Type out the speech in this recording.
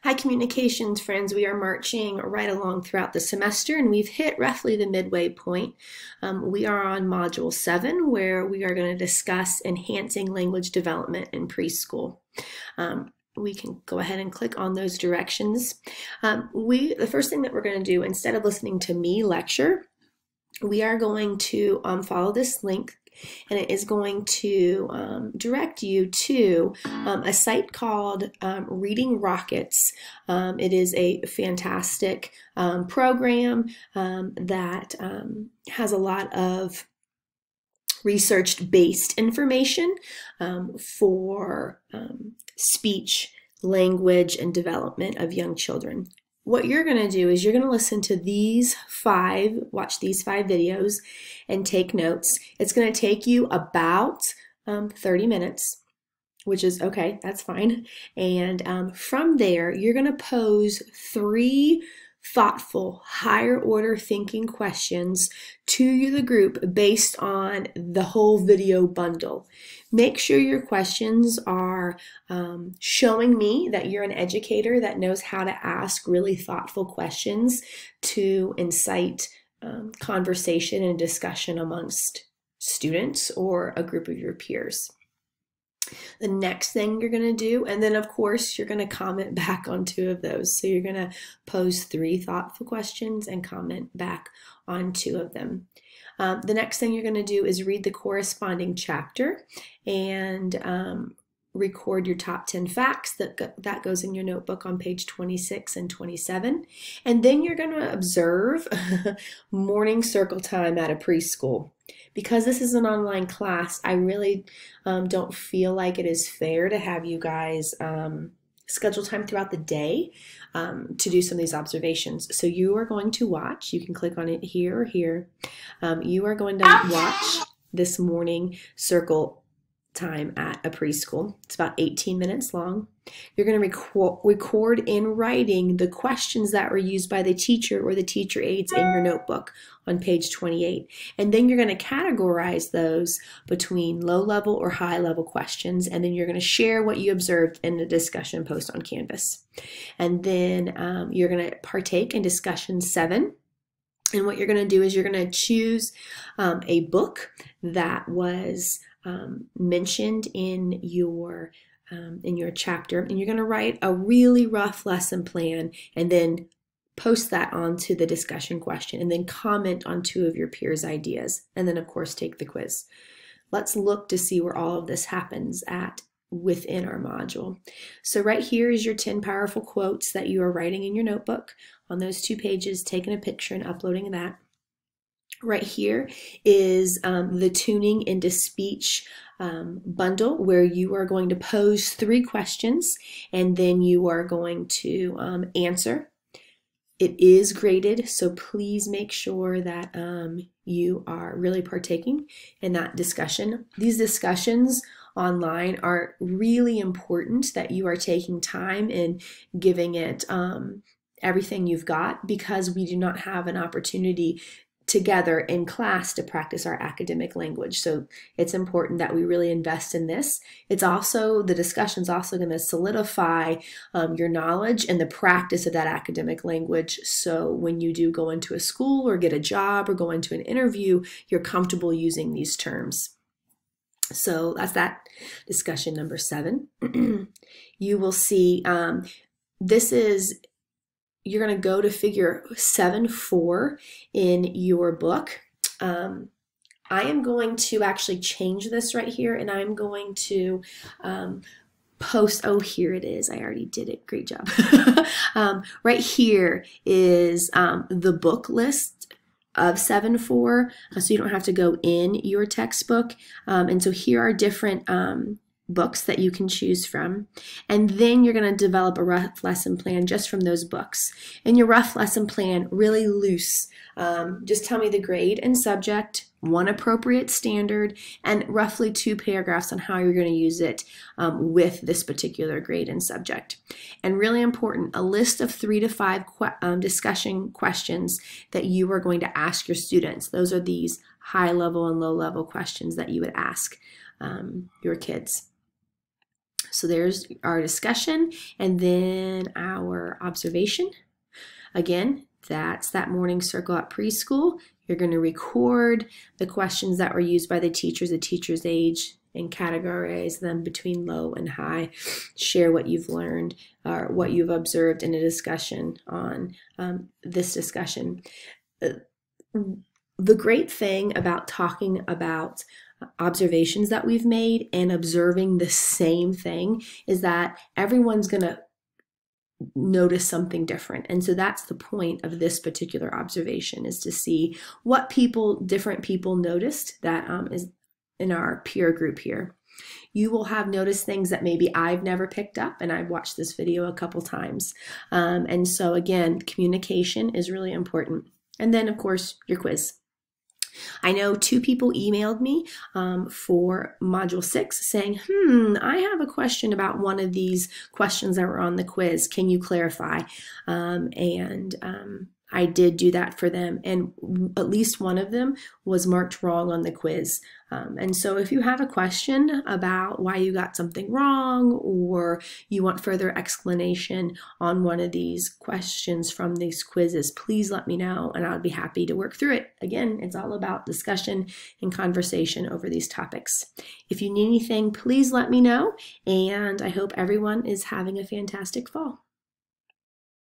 Hi, communications friends. We are marching right along throughout the semester and we've hit roughly the midway point. We are on Module 7 where we are going to discuss enhancing language development in preschool. We can go ahead and click on those directions. The first thing that we're going to do, instead of listening to me lecture, we are going to follow this link, and it is going to direct you to a site called Reading Rockets. It is a fantastic program that has a lot of research-based information for speech, language, and development of young children. What you're going to do is you're going to listen to watch these 5 videos and take notes. It's going to take you about 30 minutes, which is okay, that's fine. And from there, you're going to pose 3 thoughtful, higher order thinking questions to the group based on the whole video bundle. Make sure your questions are showing me that you're an educator that knows how to ask really thoughtful questions to incite conversation and discussion amongst students or a group of your peers. The next thing you're going to do, and then of course you're going to comment back on 2 of those. So you're going to pose 3 thoughtful questions and comment back on 2 of them. The next thing you're going to do is read the corresponding chapter and record your top 10 facts. That goes in your notebook on page 26 and 27. And then you're going to observe morning circle time at a preschool. Because this is an online class, I really don't feel like it is fair to have you guys schedule time throughout the day to do some of these observations. So you are going to watch, you can click on it here or here. You are going to watch this morning circle time at a preschool. It's about 18 minutes long. You're going to record in writing the questions that were used by the teacher or the teacher aides in your notebook on page 28. And then you're going to categorize those between low-level or high-level questions, and then you're going to share what you observed in the discussion post on Canvas. And then you're going to partake in discussion 7. And what you're going to do is you're going to choose a book that was mentioned in your chapter, and you're going to write a really rough lesson plan and then post that onto the discussion question and then comment on 2 of your peers' ideas, and then of course take the quiz. Let's look to see where all of this happens within our module. So right here is your 10 powerful quotes that you are writing in your notebook on those 2 pages, taking a picture and uploading that. Right here is the tuning into speech bundle, where you are going to pose 3 questions and then you are going to answer. It is graded, so please make sure that you are really partaking in that discussion. These discussions online are really important, that you are taking time and giving it everything you've got, because we do not have an opportunity together in class to practice our academic language. So it's important that we really invest in this. The discussion's also going to solidify your knowledge and the practice of that academic language. So when you do go into a school or get a job or go into an interview, you're comfortable using these terms. So that's that discussion number 7. You will see you're going to go to figure 7.4 in your book. I am going to actually change this right here, and I'm going to post, here it is. I already did it. Great job. Right here is the book list of 7.4, so you don't have to go in your textbook. And so here are different books that you can choose from, and then you're going to develop a rough lesson plan just from those books. And your rough lesson plan, really loose, just tell me the grade and subject, 1 appropriate standard, and roughly 2 paragraphs on how you're going to use it with this particular grade and subject. And really important, a list of 3 to 5 discussion questions that you are going to ask your students. Those are these high level and low level questions that you would ask your kids. So there's our discussion and then our observation. Again, that's that morning circle at preschool. You're going to record the questions that were used by the teacher's age, and categorize them between low and high. Share what you've learned or what you've observed in a discussion on this discussion. The great thing about talking about observations that we've made and observing the same thing is that everyone's going to notice something different. And so that's the point of this particular observation, is to see what different people noticed that is in our peer group here. You will have noticed things that maybe I've never picked up, and I've watched this video a couple times. And so again, communication is really important. And then of course, your quiz. I know 2 people emailed me for Module 6 saying, I have a question about one of these questions that were on the quiz. Can you clarify? I did do that for them, and at least one of them was marked wrong on the quiz. And so if you have a question about why you got something wrong, or you want further explanation on one of these questions from these quizzes, please let me know and I'll be happy to work through it. Again, it's all about discussion and conversation over these topics. If you need anything, please let me know, and I hope everyone is having a fantastic fall.